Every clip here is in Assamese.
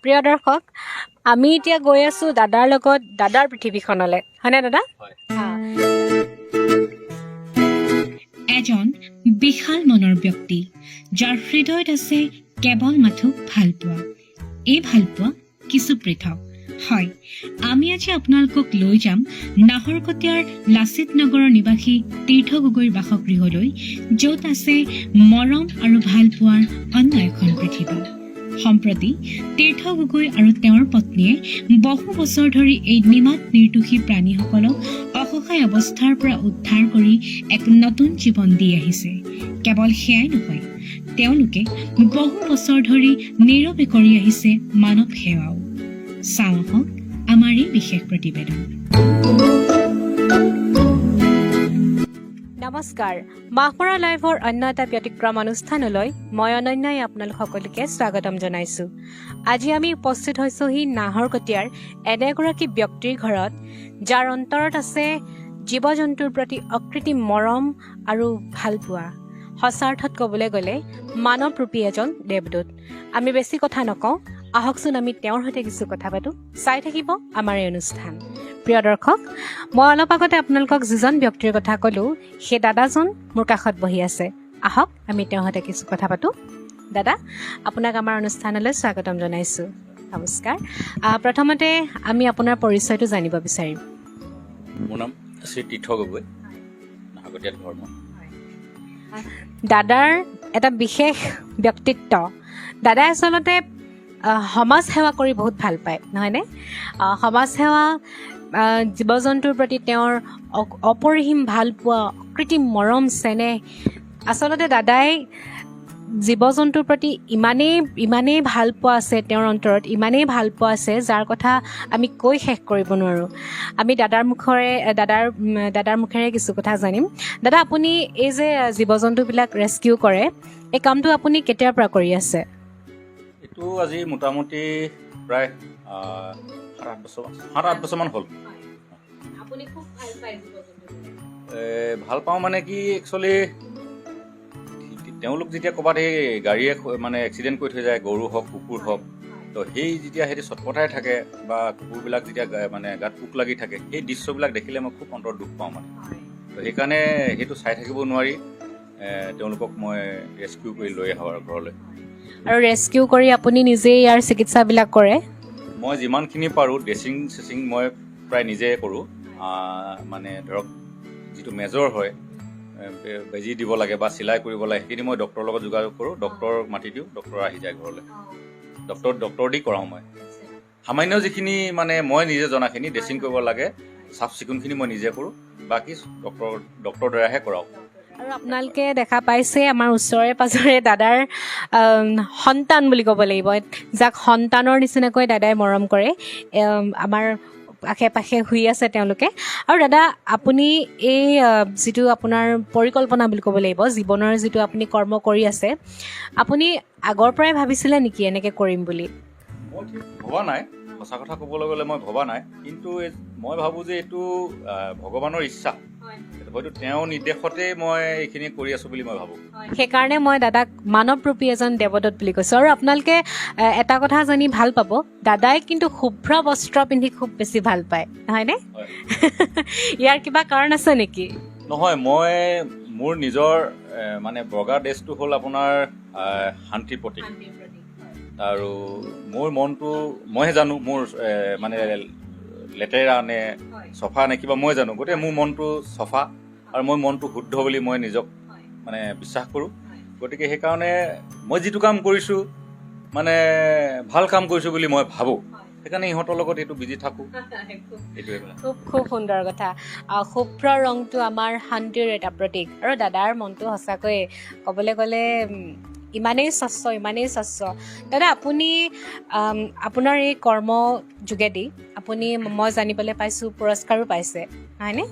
প্ৰিয় দৰ্শক আমি এতিয়া গৈ আছো দাদাৰ লগত দাদাৰ পৃথিৱীখনলৈ হয়নে দাদা এজন বিশাল মনৰ ব্যক্তি যাৰ হৃদয়ত আছে কেৱল মাথো ভালপোৱা এই ভালপোৱা কিছু পৃথক হয় আমি আজি আপোনালোকক লৈ যাম নাহৰকটীয়াৰ লাচিত নগৰৰ নিবাসী তীৰ্থ গগৈৰ বাসগৃহলৈ য'ত আছে মৰম আৰু ভালপোৱাৰ অন্য এখন পৃথিৱী সম্প্ৰতি তীৰ্থ গগৈ আৰু তেওঁৰ পত্নীয়ে বহু বছৰ ধৰি এই নিমাত নিৰ্দোষী প্ৰাণীসকলক অসহায় অৱস্থাৰ পৰা উদ্ধাৰ কৰি এক নতুন জীৱন দি আহিছে কেৱল সেয়াই নহয় তেওঁলোকে বহু বছৰ ধৰি নীৰৱে কৰি আহিছে মানৱ সেৱাও চাওঁ আহক আমাৰ এই বিশেষ প্ৰতিবেদন নমস্কাৰ মাহমৰা লাইভৰ অন্য এটা ব্যতিক্ৰম অনুষ্ঠানলৈ মই অনন্যাই আপোনালোক সকলোকে স্বাগতম জনাইছো আজি আমি উপস্থিত হৈছোহি নাহৰকটীয়াৰ এনে এগৰাকী ব্যক্তিৰ ঘৰত যাৰ অন্তৰত আছে জীৱ জন্তুৰ প্ৰতি অকৃত্ৰিম মৰম আৰু ভালপোৱা সঁচা অৰ্থত ক'বলৈ গ'লে মানৱৰূপী এজন দেৱদূত আমি বেছি কথা নকওঁ আহকচোন আমি তেওঁৰ সৈতে কিছু কথা পাতোঁ চাই থাকিব আমাৰ এই অনুষ্ঠান প্ৰিয় দৰ্শক মই অলপ আগতে আপোনালোকক যিজন ব্যক্তিৰ কথা ক'লোঁ সেই দাদাজন মোৰ কাষত বহি আছে আহক আমি তেওঁৰ সৈতে কিছু কথা পাতোঁ দাদা আপোনাক আমাৰ অনুষ্ঠানলৈ স্বাগতম জনাইছোঁ নমস্কাৰ প্ৰথমতে আমি আপোনাৰ পৰিচয়টো জানিব বিচাৰিম মোৰ নাম শ্ৰী তীৰ্থ গগৈ নাহৰকটীয়াত ঘৰ মোৰ দাদাৰ এটা বিশেষ ব্যক্তিত্ব দাদাই আচলতে সমাজ সেৱা কৰি বহুত ভাল পায় নহয়নে সমাজ সেৱা জীৱ জন্তুৰ প্ৰতি তেওঁৰ অপৰিসীম ভালপোৱা অকৃত্ৰিম মৰম চেনেহ আচলতে দাদাই জীৱ জন্তুৰ প্ৰতি ইমানেই ভালপোৱা আছে তেওঁৰ অন্তৰত ইমানেই ভালপোৱা আছে যাৰ কথা আমি কৈ শেষ কৰিব নোৱাৰোঁ আমি দাদাৰ মুখেৰে কিছু কথা জানিম দাদা আপুনি এই যে জীৱ জন্তুবিলাক ৰেস্কিউ কৰে এই কামটো আপুনি কেতিয়াৰ পৰা কৰি আছে এইটো আজি মোটামুটি প্ৰায় 7-8 বছৰমান হ'ল আপুনি খুব ভাল পায় জীৱ জন্তু ভাল পাওঁ মানে কি একচুৱেলি তেওঁলোক যেতিয়া ক'ৰবাত এই গাড়ীয়ে মানে এক্সিডেণ্ট কৰি থৈ যায় গৰু হওক কুকুৰ হওক তো সেই যেতিয়া সিহঁতি চটপটাই থাকে বা কুকুৰবিলাক যেতিয়া মানে গাত পোক লাগি থাকে সেই দৃশ্যবিলাক দেখিলে মই খুব অন্তৰত দুখ পাওঁ মানে তো সেইকাৰণে সেইটো চাই থাকিব নোৱাৰি তেওঁলোকক মই ৰেস্কিউ কৰি লৈ আহোঁ আৰু ঘৰলৈ আৰু ৰেস্কিউ কৰি আপুনি নিজেই ইয়াৰ চিকিৎসাবিলাক কৰে মই যিমানখিনি পাৰোঁ ড্ৰেছিং চেছিং মই প্ৰায় নিজে কৰোঁ মানে ধৰক যিটো মেজৰ হয় বেজি দিব লাগে বা চিলাই কৰিব লাগে সেইখিনি মই ডক্টৰৰ লগত যোগাযোগ কৰোঁ ডক্টৰক মাতি দিওঁ ডক্টৰ আহি যায় ঘৰলৈ ডক্টৰ দি কৰাওঁ মই সামান্য যিখিনি মানে মই নিজে জনাখিনি ড্ৰেছিং কৰিব লাগে চাফ চিকুণখিনি মই নিজে কৰোঁ বাকী ডক্টৰৰ দ্বাৰাহে কৰাওঁ আৰু আপোনালোকে দেখা পাইছে আমাৰ ওচৰে পাজৰে দাদাৰ সন্তান বুলি ক'ব লাগিব যাক সন্তানৰ নিচিনাকৈ দাদাই মৰম কৰে আমাৰ আশে পাশে শুই আছে তেওঁলোকে আৰু দাদা আপুনি এই যিটো আপোনাৰ পৰিকল্পনা বুলি ক'ব লাগিব জীৱনৰ যিটো আপুনি কৰ্ম কৰি আছে আপুনি আগৰ পৰাই ভাবিছিলে নেকি এনেকৈ কৰিম বুলি মই ঠিক ভবা নাই সঁচা কথা ক'বলৈ গ'লে মই ভবা নাই কিন্তু মই ভাবোঁ যে এইটো ভগৱানৰ ইচ্ছা হয়তো তেওঁৰ নিৰ্দেশতে মই এইখিনি কৰি আছোঁ বুলি মই ভাবোঁ সেইকাৰণে মই দাদাক মানৱৰূপী এজন দেৱদূত বুলি কৈছোঁ আৰু আপোনালোকে এটা কথা জানি ভাল পাব দাদাই কিন্তু শুভ্ৰ বস্ত্ৰ পিন্ধি খুব বেছি ভাল পায় নহয়নে ইয়াৰ কিবা কাৰণ আছে নেকি নহয় মই মোৰ নিজৰ মানে বগা ড্ৰেছটো হ'ল আপোনাৰ শান্তিৰ প্ৰতীক আৰু মোৰ মনটো মইহে জানো মোৰ মানে লেতেৰা নে চফা নে কিবা মই জানো গতিকে মোৰ মনটো চফা আৰু মই মনটো শুদ্ধ বুলি মই নিজক মানে বিশ্বাস কৰোঁ গতিকে সেইকাৰণে মই যিটো কাম কৰিছোঁ মানে ভাল কাম কৰিছোঁ বুলি মই ভাবোঁ সেইকাৰণে ইহঁতৰ লগত এইটো বিজি থাকোঁ এইটোৱে খুব সুন্দৰ কথা শুভ্ৰ ৰংটো আমাৰ শান্তিৰ এটা প্ৰতীক আৰু দাদাৰ মনটো সঁচাকৈয়ে ক'বলৈ গ'লে ইমানেই স্বচ্ছ দাদা আপুনি আপোনাৰ এই কৰ্ম যোগেদি আপুনি মই জানিবলৈ পাইছোঁ পুৰস্কাৰো পাইছে হয়নে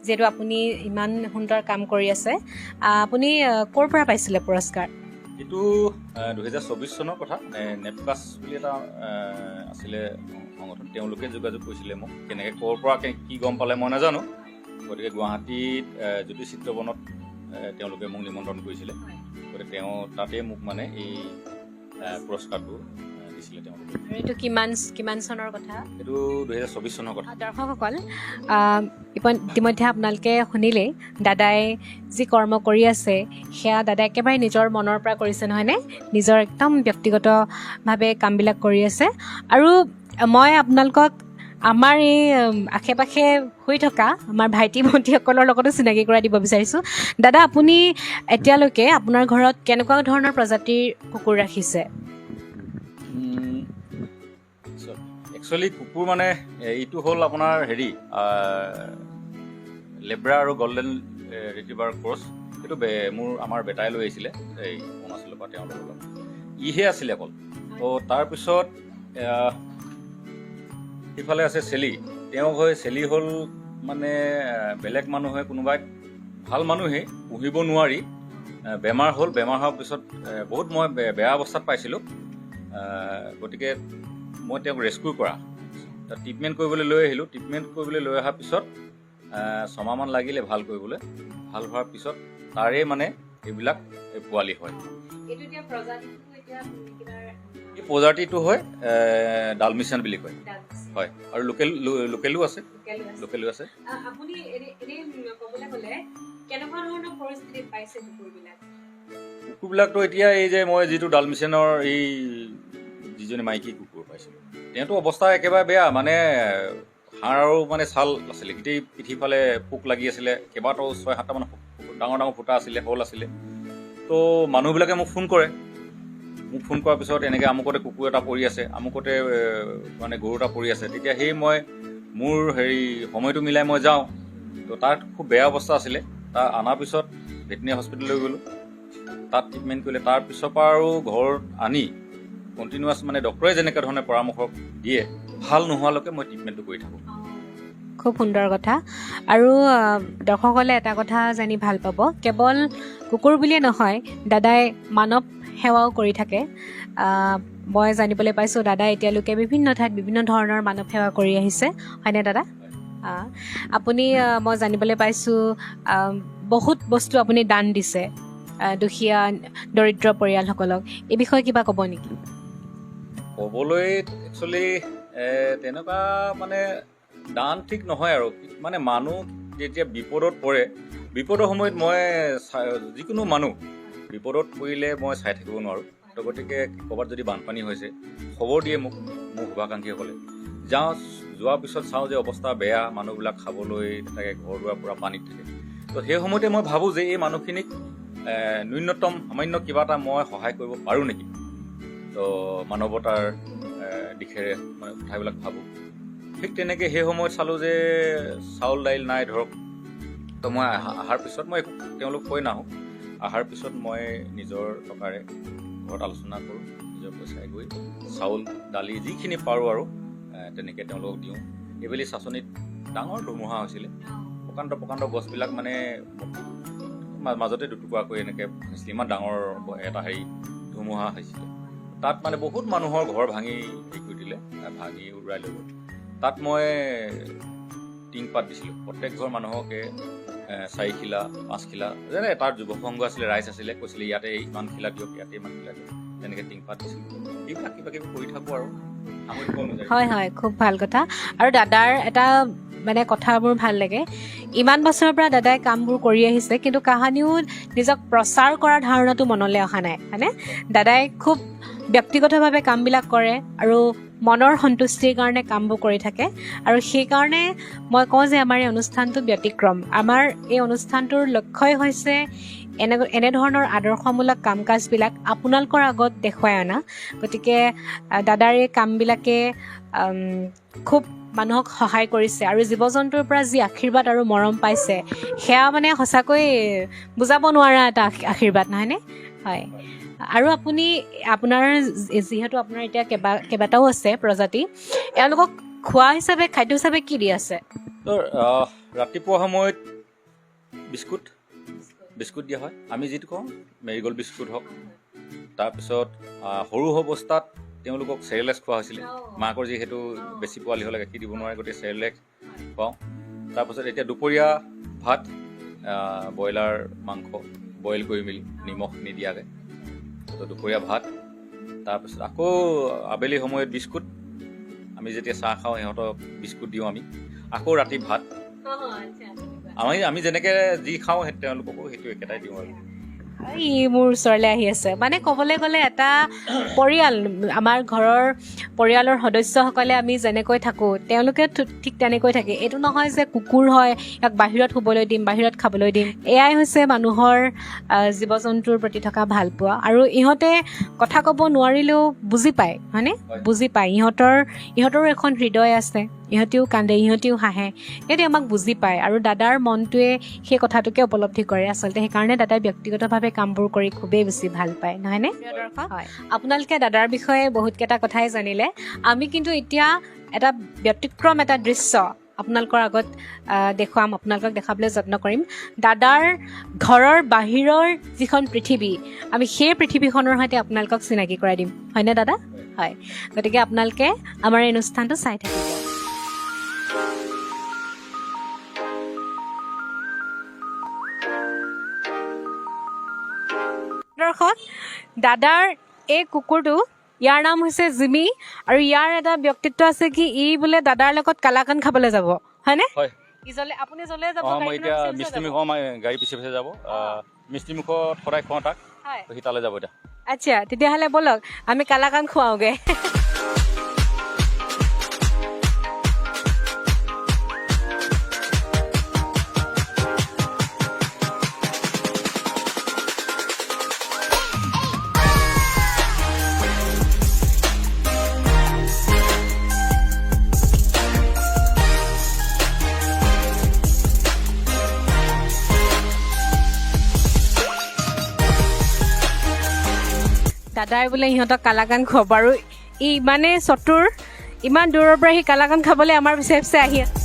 যিহেতু আপুনি ইমান সুন্দৰ কাম কৰি আছে আপুনি ক'ৰ পৰা পাইছিলে পুৰস্কাৰ এইটো 2024 চনৰ কথা নেপকাছ বুলি এটা আছিলে সংগঠন তেওঁলোকে যোগাযোগ কৰিছিলে মোক কেনেকৈ ক'ৰ পৰা কি গম পালে মই নাজানো গতিকে গুৱাহাটীত জ্যোতি চিত্ৰবনত তেওঁলোকে মোক নিমন্ত্ৰণ কৰিছিলে গতিকে তেওঁ তাতে মোক মানে এই পুৰস্কাৰটো দিছিলে তেওঁলোকে। আৰু এইটো কিমান চনৰ কথা? এইটো 2024 চনৰ কথা। দৰ্শকসকল, ইতিমধ্যে আপোনালোকে শুনিলেই দাদাই যি কৰ্ম কৰি আছে সেয়া দাদাই একেবাৰে নিজৰ মনৰ পৰা কৰিছে, নহয়নে? নিজৰ একদম ব্যক্তিগতভাৱে কামবিলাক কৰি আছে। আৰু মই আপোনালোকক আমাৰ এই আশে পাশে হৈ থকা আমাৰ ভাইটি ভণ্টিসকলৰ লগতো চিনাকি কৰাই দিব বিচাৰিছোঁ। দাদা, আপুনি এতিয়ালৈকে আপোনাৰ ঘৰত কেনেকুৱা ধৰণৰ প্ৰজাতিৰ কুকুৰ ৰাখিছে? একচুৱেলি কুকুৰ মানে এইটো হ'ল আপোনাৰ হেৰি লেব্ৰা আৰু গল্ডেন ৰিট্ৰিভাৰ ক্ৰছ। সেইটো আমাৰ বেটাই লৈ আহিছিলে এই অৰুণাচলৰ পৰা, তেওঁলোকৰ লগত ইহে আছিলে অকল। তো তাৰপিছত সিফালে আছে চেলি। তেওঁ হৈ চেলি হ'ল মানে বেলেগ মানুহে কোনোবাই ভাল মানুহে পুহিব নোৱাৰি বেমাৰ হ'ল। বেমাৰ হোৱাৰ পিছত বহুত মই বেয়া অৱস্থাত পাইছিলোঁ। গতিকে মই তেওঁক ৰেস্কিউ কৰা, তাত ট্ৰিটমেণ্ট কৰিবলৈ লৈ আহিলোঁ। ট্ৰিটমেণ্ট কৰিবলৈ লৈ অহাৰ পিছত 6 মাহমান লাগিলে ভাল কৰিবলৈ। ভাল হোৱাৰ পিছত তাৰে মানে এইবিলাক পোৱালি হয়। এই প্ৰজাতিটো হয় ডালমিচিয়ান বুলি কয়। হয়, আৰু লোকেলো আছে। কুকুৰবিলাকতো এতিয়া এই যে মই যিটো ডালমিচিয়ানৰ এই যিজনী মাইকী কুকুৰ পাইছিলোঁ, তেওঁতো অৱস্থা একেবাৰে বেয়া, মানে হাড় আৰু মানে ছাল আছিলে, গোটেই পিঠিফালে পোক লাগি আছিলে, কেইবাটাও 6-7টামান ডাঙৰ ডাঙৰ ফুটা আছিলে, হল আছিলে। তো মানুহবিলাকে মোক ফোন কৰাৰ পিছত এনেকৈ আমুকতে কুকুৰ এটা পৰি আছে, আমুকতে মানে গৰু এটা পৰি আছে, তেতিয়া সেই মই মোৰ সময়টো মিলাই মই যাওঁ। তো তাত খুব বেয়া অৱস্থা আছিলে। তাত অনাৰ পিছত ভেটেনেৰী হস্পিটেললৈ গ'লোঁ, তাত ট্ৰিটমেণ্ট কৰিলে। তাৰ পিছৰ পৰা আৰু ঘৰত আনি কণ্টিনিউৱাছ মানে ডক্টৰে যেনেকৈ ধৰণে পৰামৰ্শ দিয়ে, ভাল নোহোৱালৈকে মই ট্ৰিটমেণ্টটো কৰি থাকোঁ। খুব সুন্দৰ কথা। আৰু দৰ্শকসকলে এটা কথা জানি ভাল পাব, কেৱল কুকুৰ বুলিয়ে নহয়, দাদাই মানৱ সেৱাও কৰি থাকে। মই জানিবলৈ পাইছোঁ দাদাই এতিয়ালৈকে বিভিন্ন ঠাইত বিভিন্ন ধৰণৰ মানৱ সেৱা কৰি আহিছে, হয়নে দাদা? আপুনি মই জানিবলৈ পাইছোঁ বহুত বস্তু আপুনি দান দিছে দুখীয়া দৰিদ্ৰ পৰিয়ালসকলক। এই বিষয়ে কিবা ক'ব নেকি? ক'বলৈ একচুৱেলি তেনেকুৱা মানে দান ঠিক নহয় আৰু, মানে মানুহ যেতিয়া বিপদত পৰে, বিপদৰ সময়ত মই যিকোনো মানুহ বিপদত পৰিলে মই চাই থাকিব নোৱাৰোঁ। তো গতিকে ক'ৰবাত যদি বানপানী হৈছে খবৰ দিয়ে মোক মোৰ শুভাকাংক্ষীসকলে, যোৱাৰ পিছত চাওঁ যে অৱস্থা বেয়া, মানুহবিলাক খাবলৈ থাকে, ঘৰ দুৱাৰ পূৰা পানীত থাকে। তো সেই সময়তে মই ভাবোঁ যে এই মানুহখিনিক ন্যূনতম সামান্য কিবা এটা মই সহায় কৰিব পাৰোঁ নেকি। তো মানৱতাৰ দিশেৰে মই কথাবিলাক ভাবোঁ। ঠিক তেনেকৈ সেই সময়ত চালোঁ যে চাউল দাইল নাই ধৰক। তো মই অহাৰ পিছত মই তেওঁলোক কৈ নাহোঁ, অহাৰ পিছত মই নিজৰ টকাৰে ঘৰত আলোচনা কৰোঁ, নিজৰ পইচাই গৈ চাউল দালি যিখিনি পাৰোঁ আৰু তেনেকৈ তেওঁলোকক দিওঁ। এইবেলি চাচনিত ডাঙৰ ধুমুহা হৈছিলে, প্ৰকাণ্ড গছবিলাক মানে মাজতে দুটুকুৰাকৈ এনেকৈ হৈছিলে, ইমান ডাঙৰ এটা ধুমুহা হৈছিলে। তাত মানে বহুত মানুহৰ ঘৰ ভাঙি কৰি দিলে, ভাঙি উৰাই লৈ গ'ল। তাত মই টিংপাত দিছিলোঁ প্ৰত্যেক ঘৰ মানুহকে 4 খিলা 5 খিলা, যেনে তাৰ যুৱক সংঘ আছিলে, ৰাইজ আছিলে, কৈছিলে ইয়াতে ইমান খিলা দিয়ক, ইয়াতে ইমান খিলা দিয়ক, তেনেকৈ টিংপাত দিছিলোঁ। এইবিলাক কিবা কিবি কৰি থাকোঁ আৰু। হয়, খুব ভাল কথা। আৰু দাদাৰ এটা মানে কথাবোৰ ভাল লাগে, ইমান বছৰৰ পৰা দাদাই কামবোৰ কৰি আহিছে, কিন্তু কাহানিও নিজক প্ৰচাৰ কৰাৰ ধাৰণাটো মনলৈ অহা নাই, হয়নে? দাদাই খুব ব্যক্তিগতভাৱে কামবিলাক কৰে আৰু মনৰ সন্তুষ্টিৰ কাৰণে কামবোৰ কৰি থাকে। আৰু সেইকাৰণে মই কওঁ যে আমাৰ এই অনুষ্ঠানটো ব্যতিক্ৰম। আমাৰ এই অনুষ্ঠানটোৰ লক্ষ্যই হৈছে এনেধৰণৰ আদৰ্শমূলক কাম কাজবিলাক আপোনালোকৰ আগত দেখুৱাই অনা। গতিকে দাদাৰ এই কামবিলাকে খুব মানুহক সহায় কৰিছে, আৰু জীৱ জন্তুৰ পৰা যি আশীৰ্বাদ আৰু মৰম পাইছে, সেয়া মানে সঁচাকৈ বুজাব নোৱাৰা এটা আশীৰ্বাদ, নহয়নে? হয়। আৰু আপোনাৰ যিহেতু আপোনাৰ এতিয়া কেইবাটাও আছে প্ৰজাতি, এওঁলোকক খোৱা হিচাপে খাদ্য হিচাপে কি দি আছে? ৰাতিপুৱা সময়ত বিস্কুট দিয়া হয়, আমি যিটো কওঁ মেৰিগ'ল্ড বিস্কুট হওক। তাৰপিছত সৰু অৱস্থাত তেওঁলোকক চেৰেলেক্স খোৱা হৈছিলে, মাকৰ যিহেতু বেছি পোৱালি হ'লে গাখীৰ দিব নোৱাৰে, গতিকে চেৰেলেক্স খুৱাওঁ। তাৰপিছত এতিয়া দুপৰীয়া ভাত, ব্ৰইলাৰ মাংস বইল কৰি মেলি নিমখ নিদিয়াকৈ, তো দুপৰীয়া ভাত, তাৰপিছত আকৌ আবেলি সময়ত বিস্কুট, আমি যেতিয়া চাহ খাওঁ সিহঁতক বিস্কুট দিওঁ আমি। আকৌ ৰাতি ভাত। আমি যেনেকৈ যি খাওঁ তেওঁলোককো সেইটো একেটাই দিওঁ আৰু। ই মোৰ ওচৰলৈ আহি আছে। মানে ক'বলৈ গ'লে এটা পৰিয়াল, আমাৰ ঘৰৰ পৰিয়ালৰ সদস্যসকলে আমি যেনেকৈ থাকোঁ তেওঁলোকে ঠিক তেনেকৈ থাকে। এইটো নহয় যে কুকুৰ হয় ইয়াক বাহিৰত শুবলৈ দিম, বাহিৰত খাবলৈ দিম। এয়াই হৈছে মানুহৰ জীৱ জন্তুৰ প্ৰতি থকা ভালপোৱা। আৰু ইহঁতে কথা ক'ব নোৱাৰিলেও বুজি পায়, হয়নে? বুজি পায়। ইহঁতৰো এখন হৃদয় আছে, ইহঁতেও কান্দে, ইহঁতেও হাঁহে, সিহঁতে আমাক বুজি পায়। আৰু দাদাৰ মনটোৱে সেই কথাটোকে উপলব্ধি কৰে আচলতে। সেইকাৰণে দাদাই ব্যক্তিগতভাৱে কামবোৰ কৰি খুবেই বেছি ভাল পায়, নহয়নে? হয়, আপোনালোকে দাদাৰ বিষয়ে বহুতকেইটা কথাই জানিলে। আমি কিন্তু এতিয়া এটা ব্যতিক্ৰম এটা দৃশ্য আপোনালোকৰ আগত দেখুৱাম, আপোনালোকক দেখাবলৈ যত্ন কৰিম। দাদাৰ ঘৰৰ বাহিৰৰ যিখন পৃথিৱী, আমি সেই পৃথিৱীখনৰ সৈতে আপোনালোকক চিনাকি কৰাই দিম, হয়নে দাদা? হয়, গতিকে আপোনালোকে আমাৰ এই অনুষ্ঠানটো চাই থাকিব। দৰ্শক, দাদাৰ এই কুকুৰটো, ইয়াৰ নাম হৈছে জিমি। আৰু ইয়াৰ এটা ব্যক্তিত্ব আছে কি ই বোলে দাদাৰ লগত কালাকান খাবলৈ যাব, হয়নে? হয়। আপুনি জলে যাব? মই এতিয়া মিষ্টিমুখ গাড়ী পিছে পিছে যাব। মিষ্টিমুখত সদায় খুৱাওঁ তাক, সি তালৈ যাব এতিয়া। আচ্ছা, তেতিয়াহ'লে ব'লক আমি কালাকান খুৱাওঁগে। দাদাই বোলে সিহঁতক কালাকান খুৱাব। আৰু ই ইমানেই চতুৰ, ইমান দূৰৰ পৰা সি কালাকান খাবলৈ আমাৰ পিছে পিছে আহি আছে।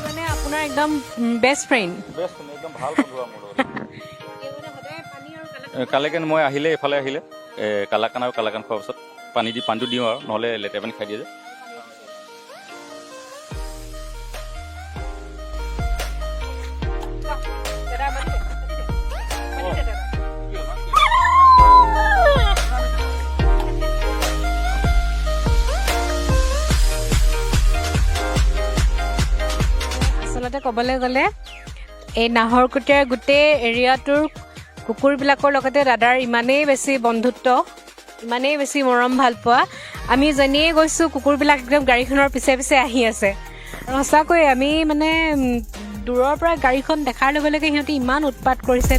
মানে আপোনাৰ একদম বেষ্ট ফ্ৰেণ্ড। একদম ভাল বন্ধু মোৰ লগত। কালাকান মই আহিলে, এইফালে আহিলে কালাকান আৰু কালাকান খোৱাৰ পাছত পানীটো দিওঁ আৰু, নহ'লে লেতেৰা পানী খাই দিয়ে যে। আচলতে ক'বলৈ গ'লে এই নাহৰকটীয়াৰ গোটেই এৰিয়াটোৰ কুকুৰবিলাকৰ লগতে দাদাৰ ইমানেই বেছি বন্ধুত্ব, ইমানেই বেছি মৰম ভাল পোৱা। আমি যেনিয়ে গৈছোঁ কুকুৰবিলাক একদম গাড়ীখনৰ পিছে পিছে আহি আছে। আৰু সঁচাকৈ আমি মানে দূৰৰ পৰা গাড়ীখন দেখাৰ লগে লগে সিহঁতে ইমান উৎপাত কৰিছে।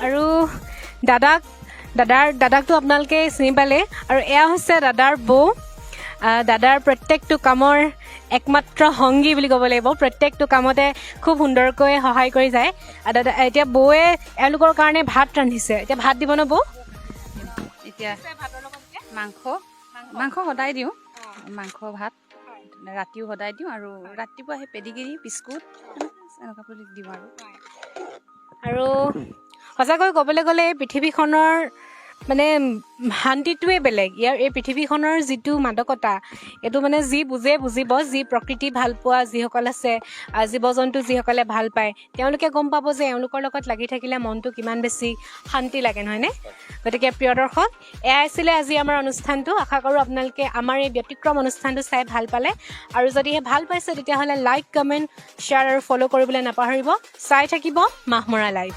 আৰু দাদাকতো আপোনালোকে চিনি পালে। আৰু এয়া হৈছে দাদাৰ বৌ। দাদাৰ প্ৰত্যেকটো কামৰ একমাত্ৰ সংগী বুলি ক'ব লাগিব। প্ৰত্যেকটো কামতে খুব সুন্দৰকৈ সহায় কৰি যায়। দাদা এতিয়া বৌয়ে এওঁলোকৰ কাৰণে ভাত ৰান্ধিছে। এতিয়া ভাত দিব ন বৌ? এতিয়া মাংস সদায় দিওঁ, মাংস ভাত ৰাতিও সদায় দিওঁ। আৰু ৰাতিপুৱা সেই পেডিগিৰি বিস্কুট এনেকুৱাবোৰ দিওঁ আৰু সঁচাকৈ ক'বলৈ গ'লে এই পৃথিৱীখনৰ মানে শান্তিটোৱে বেলেগ। এই পৃথিৱীখনৰ যিটো মাদকতা, এইটো মানে যি বুজিব, যি প্ৰকৃতি ভাল পোৱা যিসকল আছে, জীৱ জন্তু যিসকলে ভাল পায়, তেওঁলোকে গম পাব যে এওঁলোকৰ লগত লাগি থাকিলে মনটো কিমান বেছি শান্তি লাগে, নহয়নে? গতিকে প্ৰিয় দৰ্শক, এয়া আছিলে আজি আমাৰ অনুষ্ঠানটো। আশা কৰোঁ আপোনালোকে আমাৰ এই ব্যতিক্ৰম অনুষ্ঠানটো চাই ভাল পালে। আৰু যদিহে ভাল পাইছে তেতিয়াহ'লে লাইক, কমেণ্ট, শ্বেয়াৰ আৰু ফ'ল' কৰিবলৈ নাপাহৰিব। চাই থাকিব মাহমৰা লাইভ।